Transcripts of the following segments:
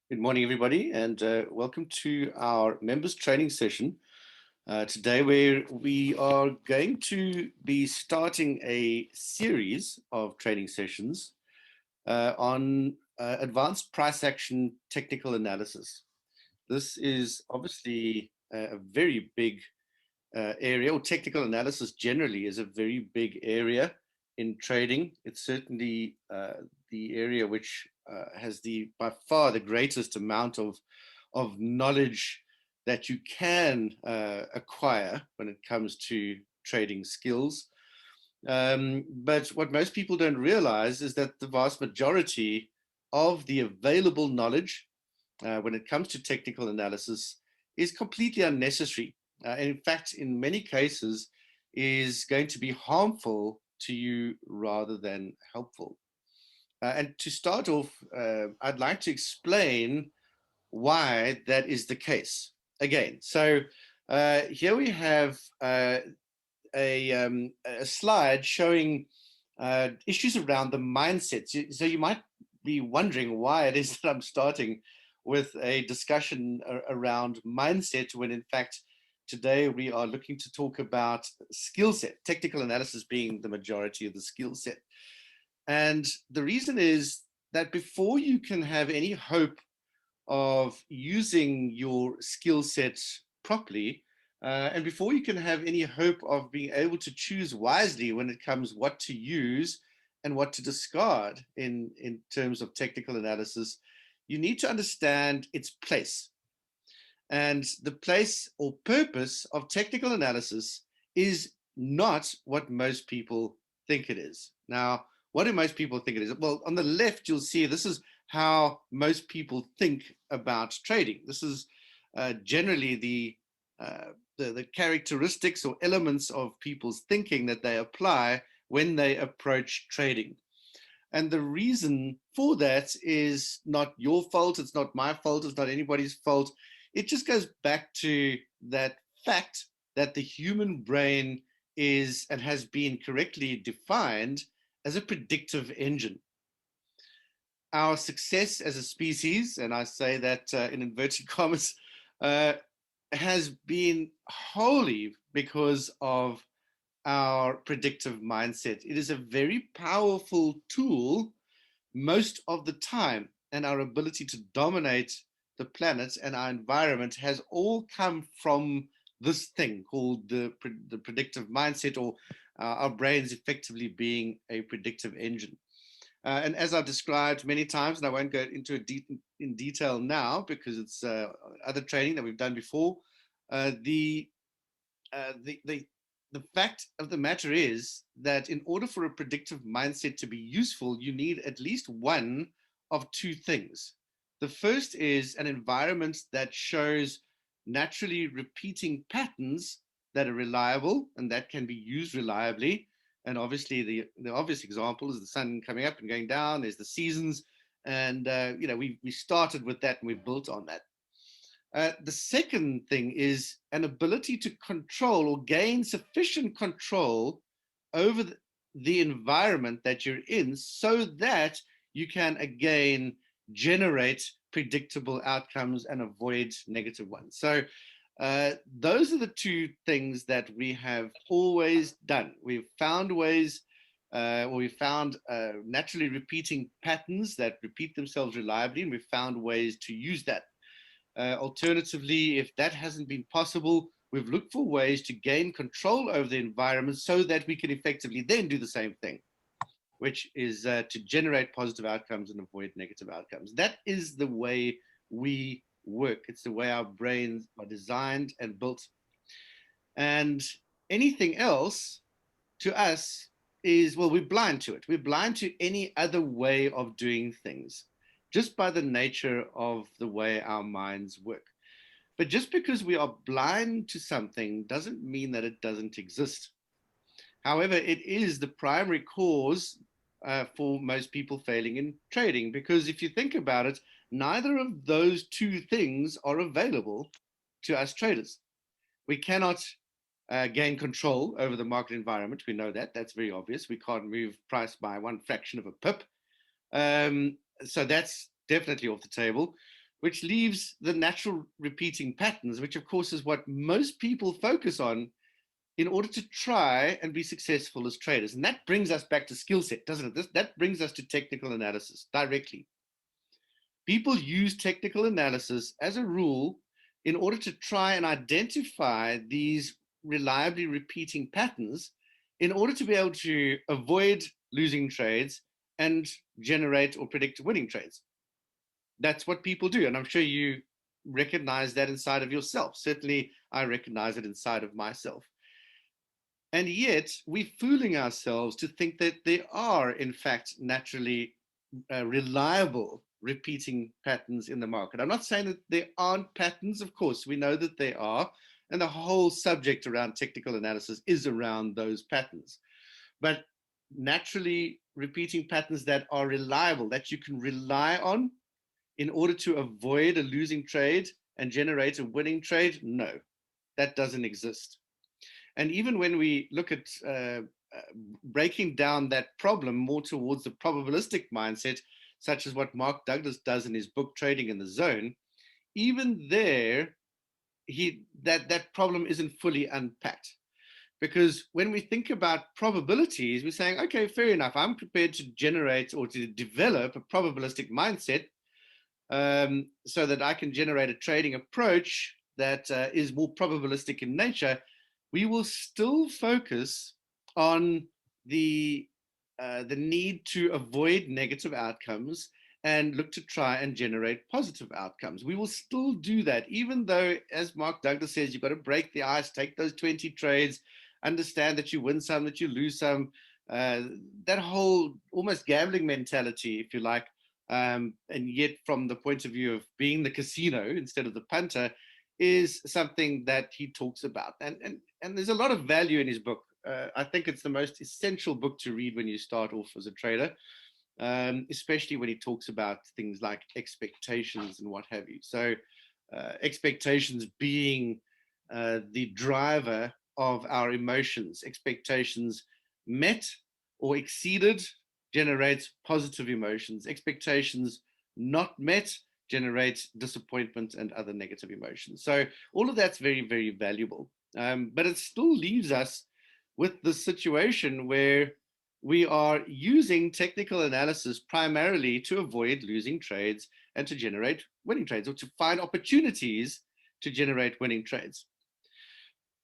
Good morning, everybody, and welcome to our members training session today, where we are going to be starting a series of training sessions on advanced price action technical analysis. This is obviously a very big area, or technical analysis generally is a very big area in trading. It's certainly the area which has by far the greatest amount of knowledge that you can acquire when it comes to trading skills. But what most people don't realize is that the vast majority of the available knowledge when it comes to technical analysis is completely unnecessary. And in fact, in many cases, is going to be harmful to you rather than helpful. And to start off, I'd like to explain why that is the case. Again, so here we have a slide showing issues around the mindset. So you might be wondering why it is that I'm starting with a discussion around mindset when in fact today we are looking to talk about skill set, technical analysis being the majority of the skill set. And the reason is that before you can have any hope of using your skill set properly, and before you can have any hope of being able to choose wisely when it comes what to use and what to discard in terms of technical analysis, you need to understand its place. And the place or purpose of technical analysis is not what most people think it is. Now, what do most people think it is? Well, on the left, you'll see this is how most people think about trading. This is generally the characteristics or elements of people's thinking that they apply when they approach trading. And the reason for that is not your fault. It's not my fault. It's not anybody's fault. It just goes back to that fact that the human brain is and has been correctly defined as a predictive engine. Our success as a species, and I say that in inverted commas, has been wholly because of our predictive mindset. It is a very powerful tool most of the time, and our ability to dominate the planet and our environment has all come from this thing called the predictive mindset, or our brains effectively being a predictive engine. And as I've described many times, and I won't go into it in detail now because it's other training that we've done before, the fact of the matter is that in order for a predictive mindset to be useful, you need at least one of two things. The first is an environment that shows naturally repeating patterns that are reliable and that can be used reliably. And obviously, the obvious example is the sun coming up and going down. There's the seasons, and we started with that and we built on that. The second thing is an ability to control or gain sufficient control over the environment that you're in so that you can again generate predictable outcomes and avoid negative ones. So those are the two things that we have always done. We've found ways, or we found naturally repeating patterns that repeat themselves reliably, and we've found ways to use that. Alternatively, if that hasn't been possible, we've looked for ways to gain control over the environment so that we can effectively then do the same thing, which is to generate positive outcomes and avoid negative outcomes. That is the way we work. It's the way our brains are designed and built. And anything else to us is, well, we're blind to it. We're blind to any other way of doing things, just by the nature of the way our minds work. But just because we are blind to something doesn't mean that it doesn't exist. However, it is the primary cause for most people failing in trading, because if you think about it, neither of those two things are available to us traders. We cannot gain control over the market environment. We know that. That's very obvious. We can't move price by one fraction of a pip. So that's definitely off the table. which leaves the natural repeating patterns, which of course is what most people focus on in order to try and be successful as traders. And that brings us back to skill set, doesn't it? That brings us to technical analysis directly. People use technical analysis as a rule in order to try and identify these reliably repeating patterns in order to be able to avoid losing trades and generate or predict winning trades. That's what people do. And I'm sure you recognize that inside of yourself. Certainly, I recognize it inside of myself. And yet, we're fooling ourselves to think that there are, in fact, naturally reliable repeating patterns in the market. I'm not saying that there aren't patterns. Of course, we know that there are. And the whole subject around technical analysis is around those patterns. But naturally repeating patterns that are reliable, that you can rely on in order to avoid a losing trade and generate a winning trade, no, that doesn't exist. And even when we look at breaking down that problem more towards the probabilistic mindset, such as what Mark Douglas does in his book Trading in the Zone, even there, that problem isn't fully unpacked. Because when we think about probabilities, we're saying, okay, fair enough, I'm prepared to generate or to develop a probabilistic mindset so that I can generate a trading approach that is more probabilistic in nature. We will still focus on the need to avoid negative outcomes and look to try and generate positive outcomes. We will still do that, even though, as Mark Douglas says, you've got to break the ice, take those 20 trades, understand that you win some, that you lose some, that whole almost gambling mentality, if you like, and yet from the point of view of being the casino instead of the punter, is something that he talks about. And there's a lot of value in his book. I think it's the most essential book to read when you start off as a trader, especially when he talks about things like expectations and what have you. So expectations being the driver of our emotions. Expectations met or exceeded generates positive emotions. Expectations not met generates disappointment and other negative emotions. So all of that's very, very valuable. But it still leaves us with the situation where we are using technical analysis primarily to avoid losing trades and to generate winning trades, or to find opportunities to generate winning trades.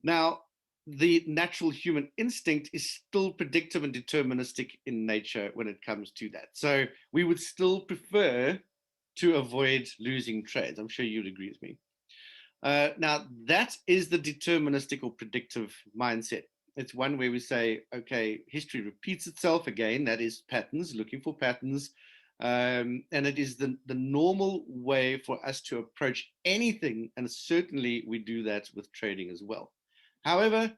Now, the natural human instinct is still predictive and deterministic in nature when it comes to that. So we would still prefer to avoid losing trades. I'm sure you'd agree with me. Now, that is the deterministic or predictive mindset. It's one where we say, okay, history repeats itself again. That is patterns, looking for patterns. And it is the normal way for us to approach anything. And certainly we do that with trading as well. However,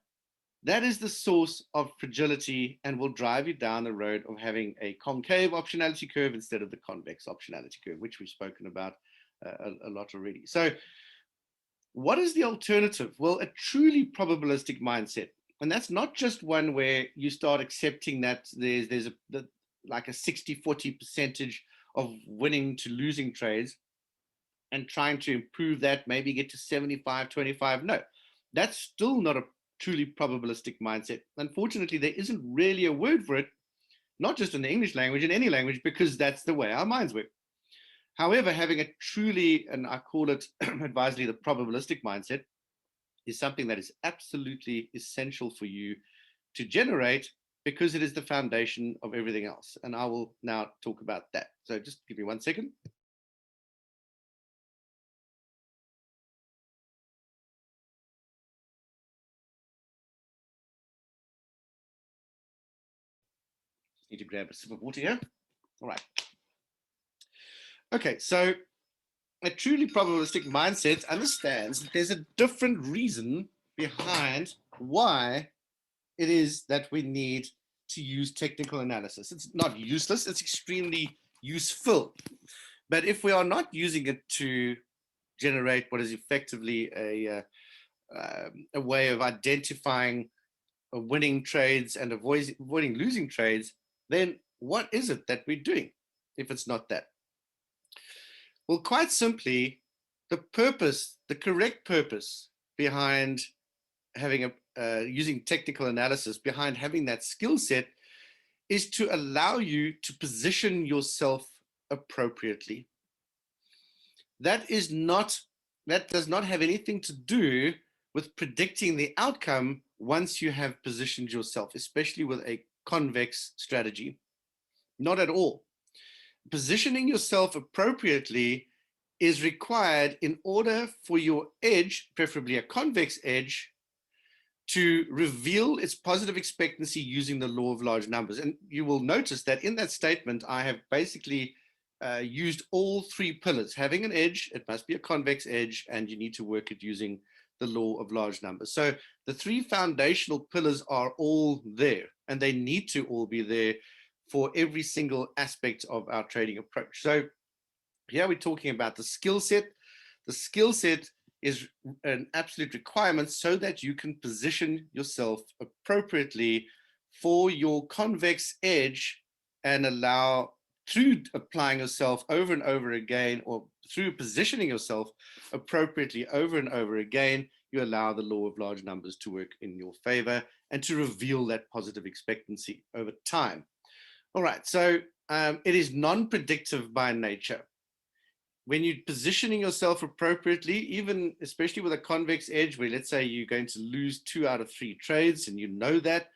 that is the source of fragility and will drive you down the road of having a concave optionality curve instead of the convex optionality curve, which we've spoken about a lot already. So what is the alternative? Well, a truly probabilistic mindset. And that's not just one where you start accepting that there's like a 60-40 percentage of winning to losing trades and trying to improve that, maybe get to 75-25. No, that's still not a truly probabilistic mindset. Unfortunately, there isn't really a word for it, not just in the English language, in any language, because that's the way our minds work. However, having a truly, and I call it advisedly, the probabilistic mindset, is something that is absolutely essential for you to generate, because it is the foundation of everything else. And I will now talk about that. So just give me 1 second. Just need to grab a sip of water here. All right. Okay, so a truly probabilistic mindset understands that there's a different reason behind why it is that we need to use technical analysis. It's not useless, it's extremely useful. But if we are not using it to generate what is effectively a way of identifying winning trades and avoiding losing trades, then what is it that we're doing if it's not that? Well, quite simply, the purpose, the correct purpose behind having using technical analysis, behind having that skill set, is to allow you to position yourself appropriately. That is not, that does not have anything to do with predicting the outcome once you have positioned yourself, especially with a convex strategy. Not at all. Positioning yourself appropriately is required in order for your edge, preferably a convex edge, to reveal its positive expectancy using the law of large numbers. And you will notice that in that statement, I have basically used all three pillars. Having an edge, it must be a convex edge, and you need to work it using the law of large numbers. So the three foundational pillars are all there, and they need to all be there for every single aspect of our trading approach. So here we're talking about the skill set. The skill set is an absolute requirement so that you can position yourself appropriately for your convex edge and allow, through applying yourself over and over again, or through positioning yourself appropriately over and over again, you allow the law of large numbers to work in your favor and to reveal that positive expectancy over time. All right, so it is non-predictive by nature. When you're positioning yourself appropriately, even especially with a convex edge, where let's say you're going to lose 2 out of 3 trades and you know that,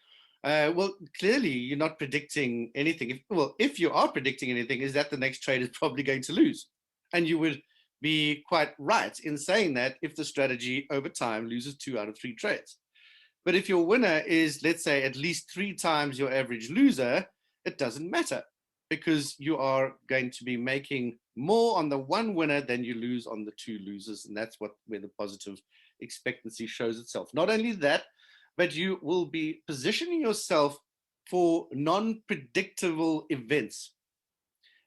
well, clearly you're not predicting anything. If you are predicting anything, is that the next trade is probably going to lose. And you would be quite right in saying that if the strategy over time loses 2 out of 3 trades. But if your winner is, let's say, at least 3 times your average loser, it doesn't matter, because you are going to be making more on the one winner than you lose on the 2 losers. And that's where the positive expectancy shows itself. Not only that, but you will be positioning yourself for non-predictable events.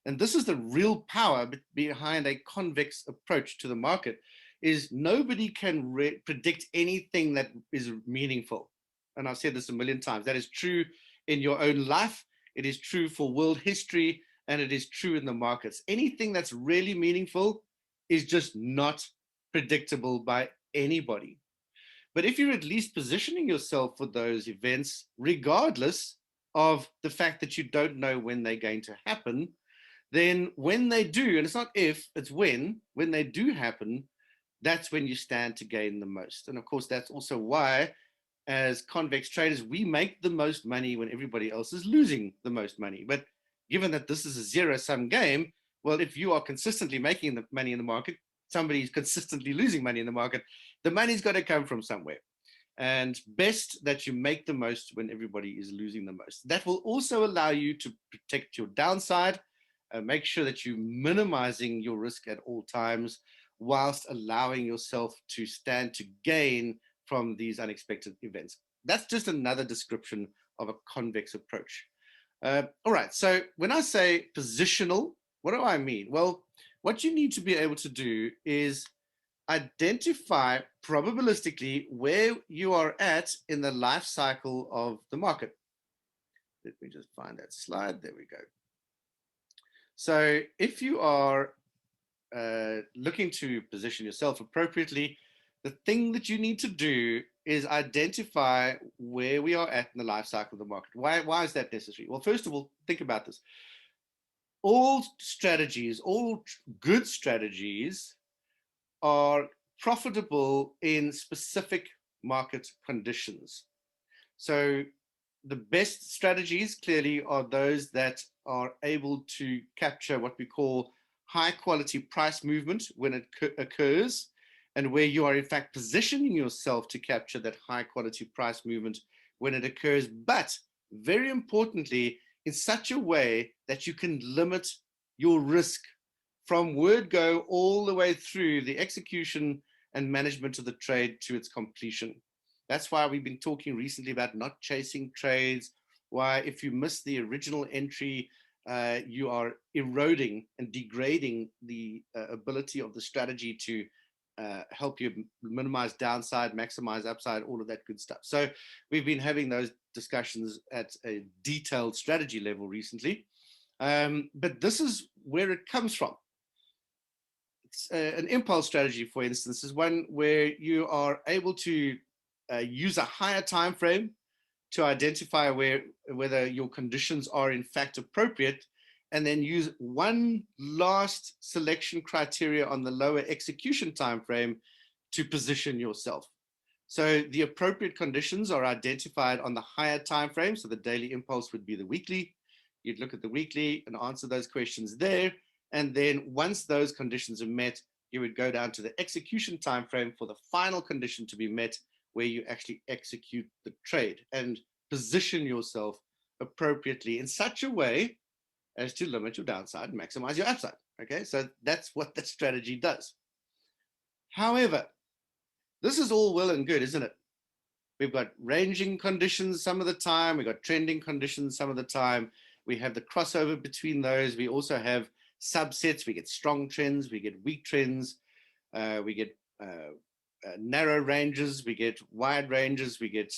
And this is the real power behind a convex approach to the market, is nobody can predict anything that is meaningful. And I've said this a million times. That is true in your own life. It is true for world history, and it is true in the markets. Anything that's really meaningful is just not predictable by anybody. But if you're at least positioning yourself for those events, regardless of the fact that you don't know when they're going to happen, then when they do, and it's not if, it's when they do happen, that's when you stand to gain the most. And of course, that's also why, as convex traders, we make the most money when everybody else is losing the most money. But given that this is a zero-sum game, well, if you are consistently making the money in the market, somebody's consistently losing money in the market, the money's got to come from somewhere. And best that you make the most when everybody is losing the most. That will also allow you to protect your downside, make sure that you're minimizing your risk at all times, whilst allowing yourself to stand to gain from these unexpected events. That's just another description of a convex approach. All right, so when I say positional, what do I mean? Well, what you need to be able to do is identify probabilistically where you are at in the life cycle of the market. Let me just find that slide. There we go. So if you are looking to position yourself appropriately, the thing that you need to do is identify where we are at in the life cycle of the market. Why is that necessary? Well, first of all, think about this. All strategies, all good strategies are profitable in specific market conditions. So the best strategies clearly are those that are able to capture what we call high quality price movement when it occurs, and where you are in fact positioning yourself to capture that high quality price movement when it occurs, but very importantly, in such a way that you can limit your risk from word go all the way through the execution and management of the trade to its completion. That's why we've been talking recently about not chasing trades, why if you miss the original entry, you are eroding and degrading the ability of the strategy to help you minimize downside, maximize upside, all of that good stuff. So we've been having those discussions at a detailed strategy level recently. But this is where it comes from. an impulse strategy, for instance, is one where you are able to use a higher time frame to identify whether your conditions are in fact appropriate, and then use one last selection criteria on the lower execution time frame to position yourself. So the appropriate conditions are identified on the higher time frame. So the daily impulse would be the weekly. You'd look at the weekly and answer those questions there. And then once those conditions are met, you would go down to the execution time frame for the final condition to be met, where you actually execute the trade and position yourself appropriately in such a way as to limit your downside and maximize your upside. Okay, so that's what the strategy does. However, this is all well and good, isn't it? We've got ranging conditions some of the time. We've got trending conditions some of the time. We have the crossover between those. We also have subsets. We get strong trends. We get weak trends. We get narrow ranges. We get wide ranges. We get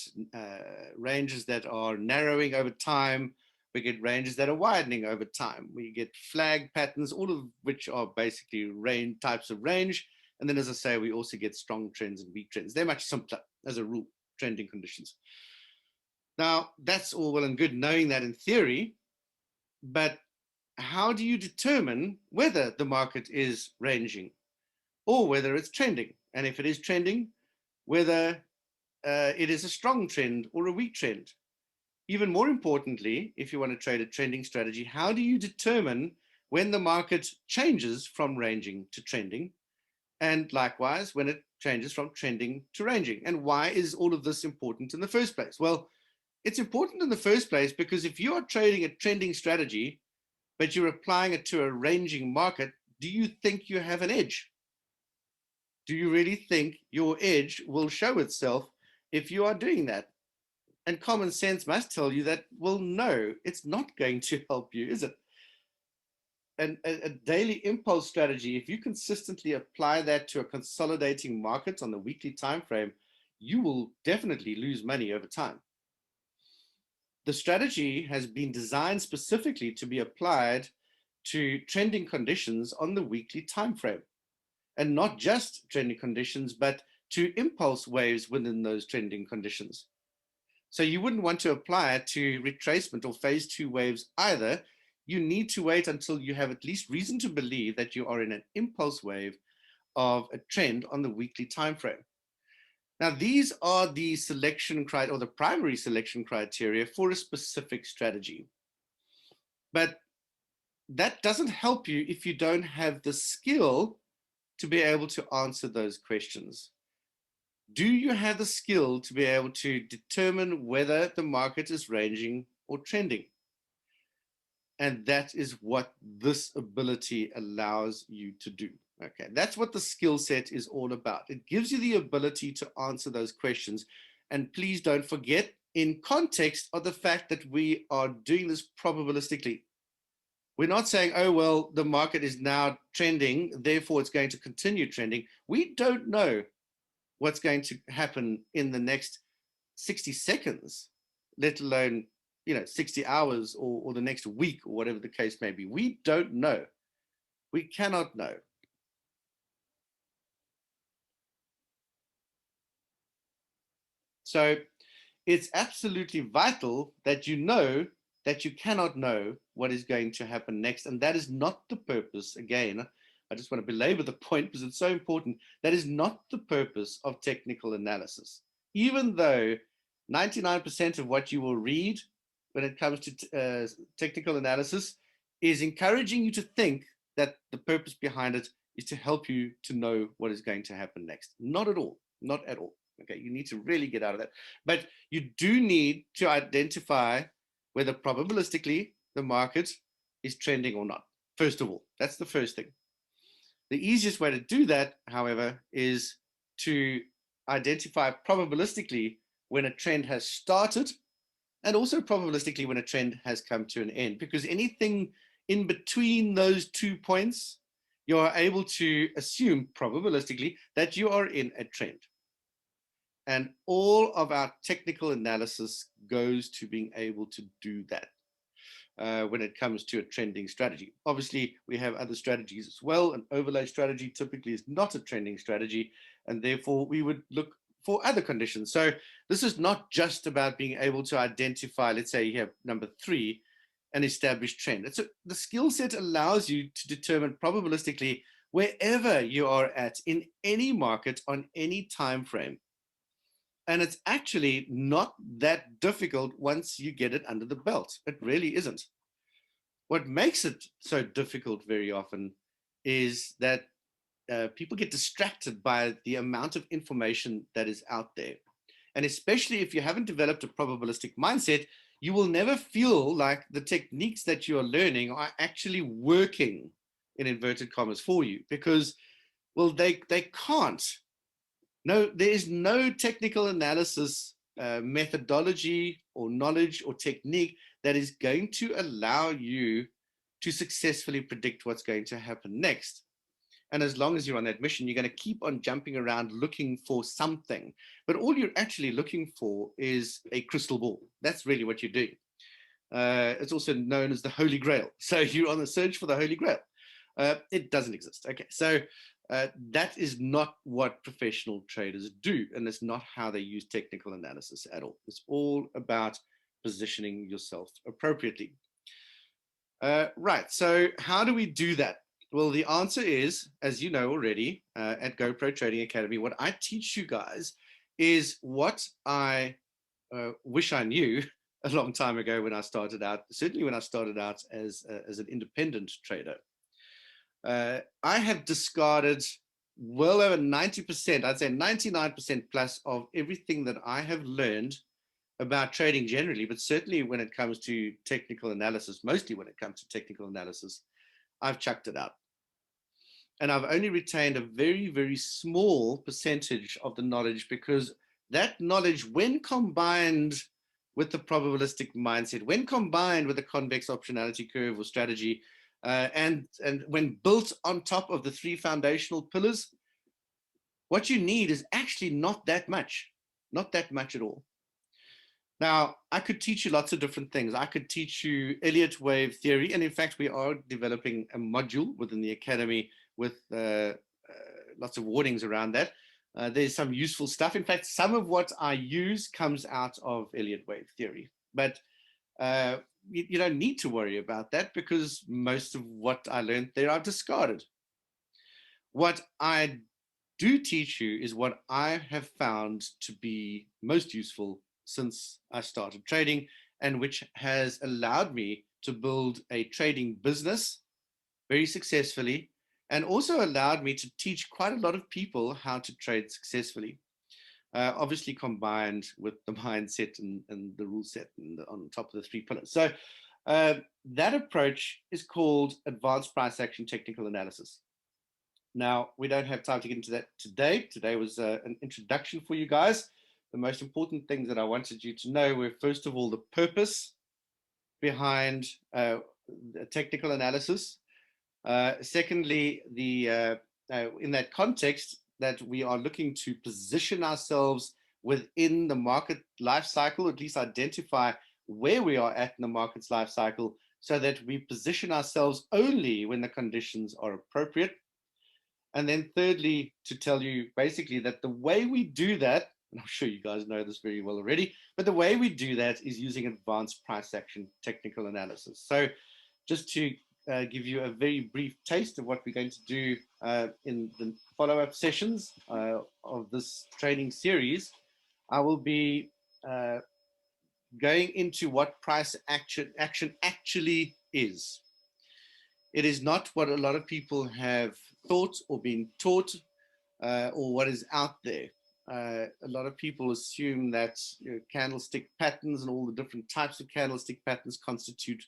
ranges that are narrowing over time. We get ranges that are widening over time. We get flag patterns, all of which are basically types of range. And then, as I say, we also get strong trends and weak trends. They're much simpler as a rule, trending conditions. Now, that's all well and good knowing that in theory, but how do you determine whether the market is ranging or whether it's trending? And if it is trending, whether it is a strong trend or a weak trend? Even more importantly, if you want to trade a trending strategy, how do you determine when the market changes from ranging to trending? And likewise, when it changes from trending to ranging. And why is all of this important in the first place? Well, it's important in the first place because if you are trading a trending strategy, but you're applying it to a ranging market, do you think you have an edge? Do you really think your edge will show itself if you are doing that? And common sense must tell you that, well, no, it's not going to help you, is it? And a daily impulse strategy, if you consistently apply that to a consolidating market on the weekly time frame, you will definitely lose money over time. The strategy has been designed specifically to be applied to trending conditions on the weekly time frame, and not just trending conditions, but to impulse waves within those trending conditions. So you wouldn't want to apply it to retracement or phase 2 waves either. You need to wait until you have at least reason to believe that you are in an impulse wave of a trend on the weekly time frame. Now, these are the selection criteria, or the primary selection criteria for a specific strategy. But that doesn't help you if you don't have the skill to be able to answer those questions. Do you have the skill to be able to determine whether the market is ranging or trending? And that is what this ability allows you to do. Okay, that's what the skill set is all about. It gives you the ability to answer those questions. And please don't forget, in context of the fact that we are doing this probabilistically. We're not saying, oh, well, the market is now trending, therefore it's going to continue trending. We don't know what's going to happen in the next 60 seconds, let alone 60 hours or the next week or whatever the case may be. We don't know. We cannot know. So it's absolutely vital that you know that you cannot know what is going to happen next. And that is not the purpose. Again, I just want to belabor the point because it's so important. That is not the purpose of technical analysis. Even though 99% of what you will read when it comes to technical analysis is encouraging you to think that the purpose behind it is to help you to know what is going to happen next. Not at all. Not at all. Okay, you need to really get out of that. But you do need to identify whether probabilistically the market is trending or not. First of all, that's the first thing. The easiest way to do that, however, is to identify probabilistically when a trend has started, and also probabilistically when a trend has come to an end, because anything in between those 2 points, you are able to assume probabilistically that you are in a trend. And all of our technical analysis goes to being able to do that. when it comes to a trending strategy. Obviously, we have other strategies as well. An overlay strategy typically is not a trending strategy, and therefore we would look for other conditions. So this is not just about being able to identify, let's say you have number 3, an established trend. The skill set allows you to determine probabilistically wherever you are at in any market on any time frame. And it's actually not that difficult once you get it under the belt. It really isn't. What makes it so difficult very often is that people get distracted by the amount of information that is out there. And especially if you haven't developed a probabilistic mindset, you will never feel like the techniques that you are learning are actually working, in inverted commas, for you, because, well, they can't. No, there is no technical analysis methodology or knowledge or technique that is going to allow you to successfully predict what's going to happen next. And as long as you're on that mission, you're going to keep on jumping around looking for something. But all you're actually looking for is a crystal ball. That's really what you're doing. It's also known as the Holy Grail. So you're on the search for the Holy Grail. It doesn't exist. Okay, so that is not what professional traders do, and it's not how they use technical analysis at all. It's all about positioning yourself appropriately. Right, so how do we do that? Well, the answer is, as you know already, at GoPro Trading Academy, what I teach you guys is what I wish I knew a long time ago when I started out, certainly when I started out as an independent trader. I have discarded well over 90%, I'd say 99% plus of everything that I have learned about trading generally, but certainly when it comes to technical analysis, mostly when it comes to technical analysis, I've chucked it out. And I've only retained a very, very small percentage of the knowledge, because that knowledge, when combined with the probabilistic mindset, when combined with the convex optionality curve or strategy, and when built on top of the 3 foundational pillars, what you need is actually not that much at all. Now, I could teach you lots of different things. I could teach you Elliott wave theory. And in fact, we are developing a module within the Academy with lots of warnings around that. There's some useful stuff. In fact, some of what I use comes out of Elliott wave theory. But you don't need to worry about that, because most of what I learned there I've discarded. What I do teach you is what I have found to be most useful since I started trading, and which has allowed me to build a trading business very successfully, and also allowed me to teach quite a lot of people how to trade successfully, obviously combined with the mindset and the rule set and on top of the 3 pillars. So that approach is called advanced price action technical analysis. Now, we don't have time to get into that today. Today was an introduction for you guys. The most important things that I wanted you to know were, first of all, the purpose behind technical analysis. Secondly, in that context, that we are looking to position ourselves within the market life cycle, at least identify where we are at in the market's life cycle, so that we position ourselves only when the conditions are appropriate. And then thirdly, to tell you basically that the way we do that, and I'm sure you guys know this very well already, but the way we do that is using advanced price action technical analysis. So just to give you a very brief taste of what we're going to do in the follow-up sessions of this training series, I will be going into what price action actually is. It is not what a lot of people have thought or been taught, or what is out there. A lot of people assume that candlestick patterns and all the different types of candlestick patterns constitute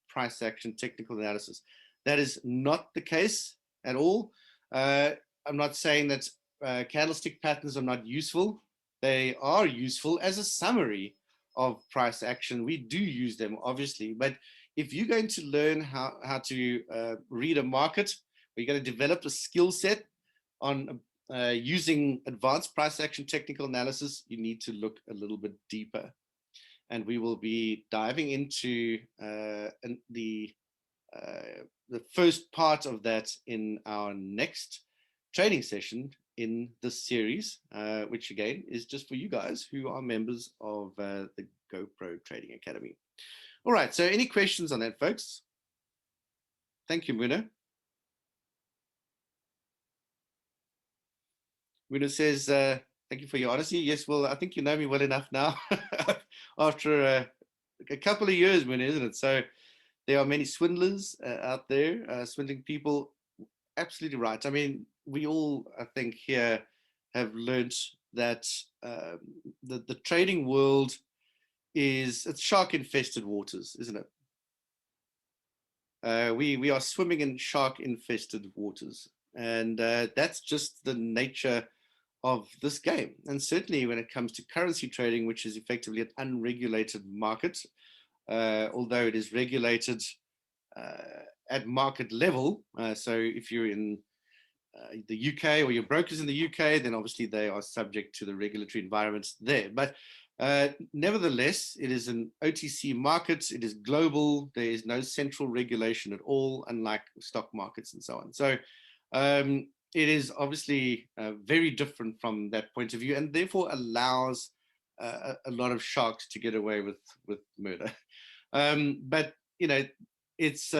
price action technical analysis. That is not the case at all. I'm not saying that candlestick patterns are not useful. They are useful as a summary of price action. We do use them, obviously, but if you're going to learn how to read a market, or you're going to develop a skill set on using advanced price action technical analysis, you need to look a little bit deeper. and we will be diving into the first part of that in our next training session in this series, which again is just for you guys who are members of the GoPro Trading Academy. All right, so any questions on that, folks? Thank you, Muna. Muna says, thank you for your honesty. Yes, well, I think you know me well enough now after a couple of years, Muna, isn't it? So there are many swindlers out there, swindling people. Absolutely right. I mean, we all, I think, here have learned that the trading world it's shark infested waters, isn't it? We are swimming in shark infested waters, and that's just the nature of this game. And certainly when it comes to currency trading, which is effectively an unregulated market, although it is regulated at market level. So if you're in the UK or your brokers in the UK, then obviously they are subject to the regulatory environments there. But nevertheless, it is an OTC market. It is global. There is no central regulation at all, unlike stock markets and so on. So it is obviously very different from that point of view, and therefore allows a lot of sharks to get away with murder. But it's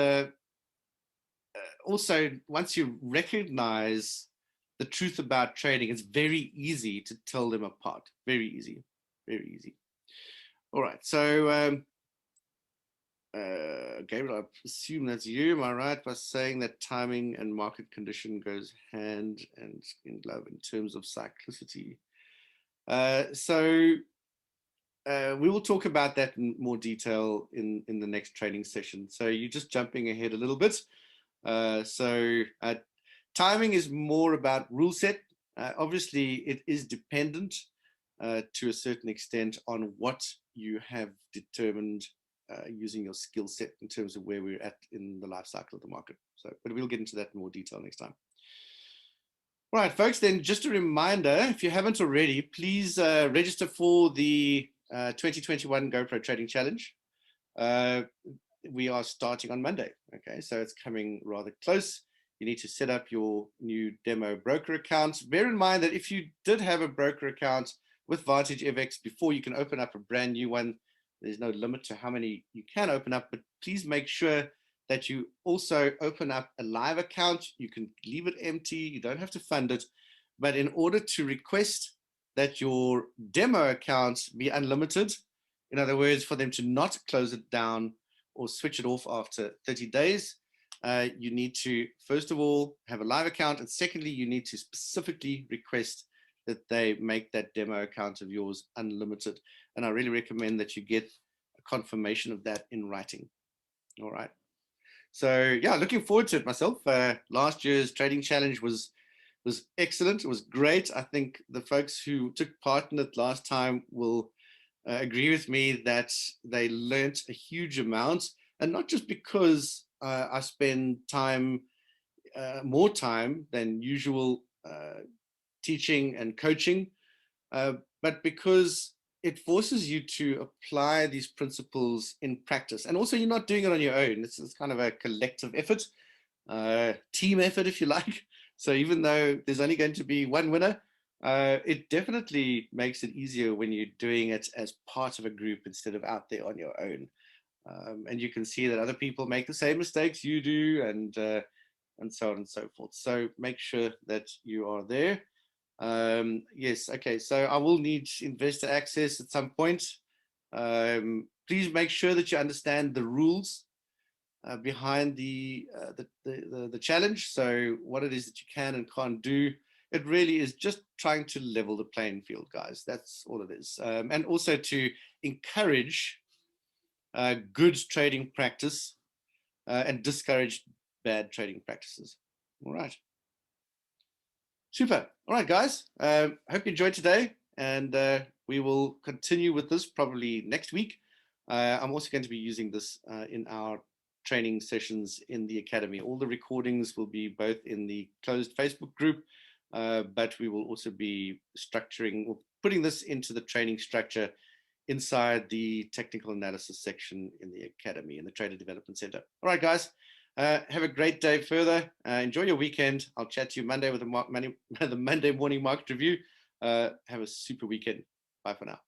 also, once you recognize the truth about trading, it's very easy to tell them apart. Very easy, very easy. All right, so Gabriel, I assume that's you. Am I right by saying that timing and market condition goes hand and in glove in terms of cyclicity? We will talk about that in more detail in the next training session. So you're just jumping ahead a little bit. Timing is more about rule set. Obviously, it is dependent to a certain extent on what you have determined using your skill set in terms of where we're at in the life cycle of the market. But we'll get into that in more detail next time. All right, folks, then just a reminder, if you haven't already, please register for the 2021 GoPro Trading Challenge. We are starting on Monday. Okay, so it's coming rather close. You need to set up your new demo broker account. Bear in mind that if you did have a broker account with Vantage FX before, you can open up a brand new one. There's no limit to how many you can open up, but please make sure that you also open up a live account. You can leave it empty. You don't have to fund it. But in order to request that your demo account be unlimited, in other words, for them to not close it down or switch it off after 30 days, you need to, first of all, have a live account. And secondly, you need to specifically request that they make that demo account of yours unlimited. And I really recommend that you get a confirmation of that in writing. All right. So yeah, looking forward to it myself. Last year's trading challenge was excellent. It was great. I think the folks who took part in it last time will agree with me that they learnt a huge amount, and not just because I spend time, more time than usual, teaching and coaching, but because it forces you to apply these principles in practice. And also, you're not doing it on your own. It's kind of a collective effort, team effort, if you like. So even though there's only going to be one winner, it definitely makes it easier when you're doing it as part of a group instead of out there on your own. And you can see that other people make the same mistakes you do, and so on and so forth. So make sure that you are there. Yes, okay, so I will need investor access at some point. Please make sure that you understand the rules behind the challenge. So what it is that you can and can't do. It really is just trying to level the playing field, guys. That's all it is. And also to encourage good trading practice and discourage bad trading practices. All right. Super. All right, guys. Hope you enjoyed today, and we will continue with this probably next week. I'm also going to be using this in our training sessions in the academy. All the recordings will be both in the closed Facebook group, but we will also be structuring or putting this into the training structure inside the technical analysis section in the academy, in the Trader Development Center. All right, guys. Have a great day further. Enjoy your weekend. I'll chat to you Monday with the Monday morning market review. Have a super weekend. Bye for now.